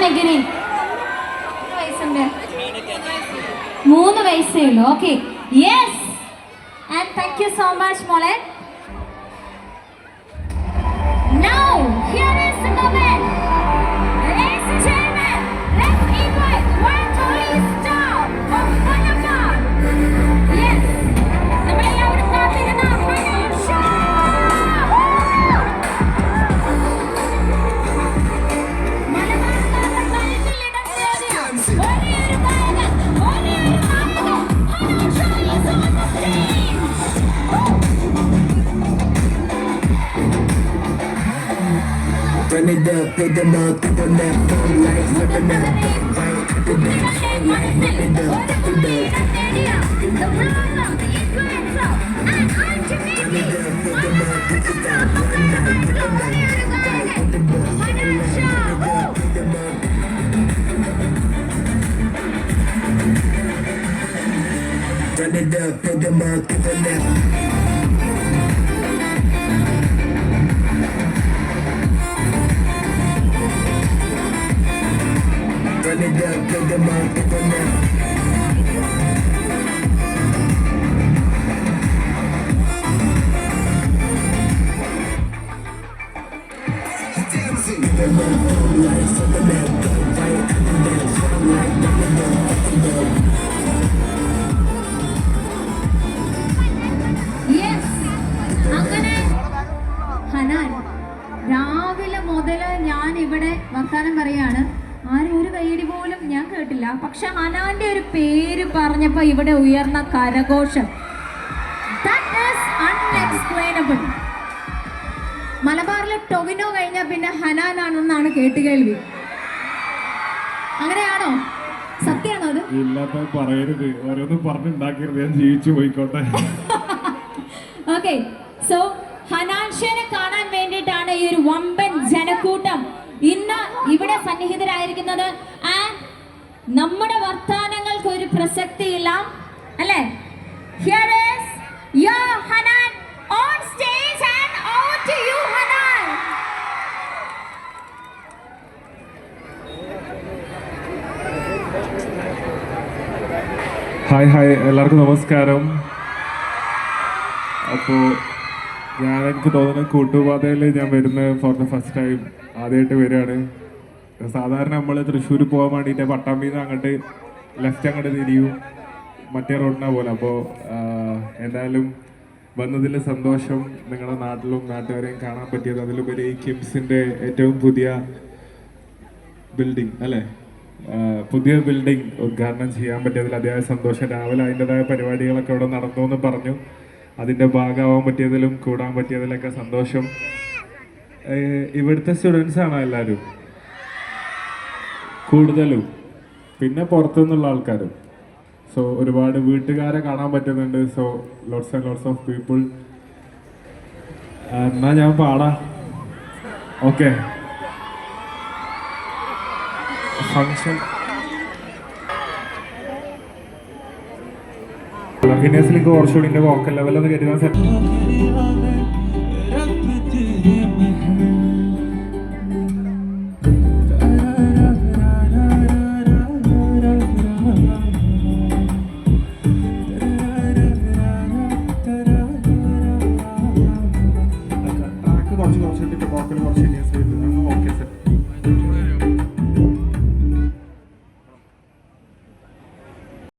നിഖിനി 3 വയസ്സേ ഉള്ളൂ. Okay, yes, and thank you so much മോളെ. Now here is the moment. Ladies and gentlemen, let's invite one totally star of Malabar. Yes, നമ്മളെല്ലാവരും കാത്തിരുന്ന ഹനാൻ ഷാ. മലബാർക്കാരുടെ കൽവിലിടം നേടിയ ഒരേയൊരു നായകൻ, ഒരേയൊരു നായകൻ, ഹനാൻ Shah is on the stage. Run it up, pick them up, pick them up, phone like flipping up, right, pick it up, like run it up, pick it up. The brother, the influencer, and ultimately, Run it up, pick them up, pick it up, run it up, pick them up, right, pick it up, Hanaൻ Shah. pick them up. Run it up, pick them up, pick them up. Run it up, pick them up, pick them up. Pick them up, like flipping up, right, pick it up, sound like nothing up, pick it up. Yes, അങ്ങനെ ഹനാൻ രാവിലെ മുതൽ ഞാൻ ഇവിടെ വർത്താനം പറയാണ്. ആരും ഒരു കൈയടി പോലും ഞാൻ കേട്ടില്ല. പക്ഷെ ഹനാന്റെ ഒരു പേര് പറഞ്ഞപ്പോൾ ഇവിടെ ഉയർന്ന കരഘോഷം, that is unexplainable. മലബാറിലെ ടൊവിനോ കഴിഞ്ഞാൽ പിന്നെ ഹനാൻ ആണെന്നാണ് കേട്ടുകേൾവി. അങ്ങനെയാണോ? സത്യമാണോ അത്? ഇല്ലാത്ത പറയരുത്, ഓരോന്നും പറഞ്ഞുണ്ടാക്കരുത്, ഞാൻ ജീവിച്ചു പോയിക്കോട്ടെ. ഓക്കെ, സോ ഹനാൻ ഷാനെ കാണാൻ വേണ്ടിയിട്ടാണ് ഈ ഒരു വമ്പൻ ജനക്കൂട്ടം ഇന്ന് ഇവിടെ സന്നിഹിതരായിരിക്കുന്നത്. ആൻഡ് നമ്മുടെ വർത്താനങ്ങൾക്ക് ഒരു പ്രസക്തിയില്ല, അല്ലേ? Here is your Hanan on stage and over to you, Hanan. Hi, എല്ലാവർക്കും നമസ്കാരം. അപ്പോൾ എനിക്ക് തോന്നുന്നു കൂട്ടുപാതയിൽ ഞാൻ വരുന്നത് ഫോർ ദ ഫസ്റ്റ് ടൈം, ആദ്യമായിട്ട് വരികയാണ്. സാധാരണ നമ്മൾ തൃശ്ശൂർ പോകാൻ വേണ്ടിയിട്ട് പട്ടാമ്പിന്ന് അങ്ങോട്ട് ലെഫ്റ്റ് അങ്ങോട്ട് തിരിയും, മറ്റേ റോഡിനെ പോലെ. അപ്പോൾ എന്തായാലും വന്നതിൽ സന്തോഷം. നിങ്ങളുടെ നാട്ടിലും നാട്ടുകാരെയും കാണാൻ പറ്റിയത്, അതിലുപരി കിംസിൻ്റെ ഏറ്റവും പുതിയ ബിൽഡിംഗ് അല്ലേ, പുതിയ ബിൽഡിംഗ് ഉദ്ഘാടനം ചെയ്യാൻ പറ്റിയതിൽ അതിയായ സന്തോഷം. രാവിലെ അതിൻ്റെതായ പരിപാടികളൊക്കെ ഇവിടെ നടന്നു എന്ന് പറഞ്ഞു. അതിൻ്റെ ഭാഗമാവാൻ പറ്റിയതിലും കൂടാൻ പറ്റിയതിലൊക്കെ സന്തോഷം. ഇവിടുത്തെ സ്റ്റുഡൻസാണ് എല്ലാവരും കൂടുതലും, പിന്നെ പുറത്തുനിന്നുള്ള ആൾക്കാരും. സോ ഒരുപാട് വീട്ടുകാരെ കാണാൻ പറ്റുന്നുണ്ട്. So lots and lots of people. എന്നാ ഞാൻ പാടാം. ഓക്കെ, ഫങ്ഷൻ ഹിനേഴ്സിലേക്ക് കുറച്ചുകൂടി എൻ്റെ വോക്കൽ ലെവലൊന്ന് കരുതാൻ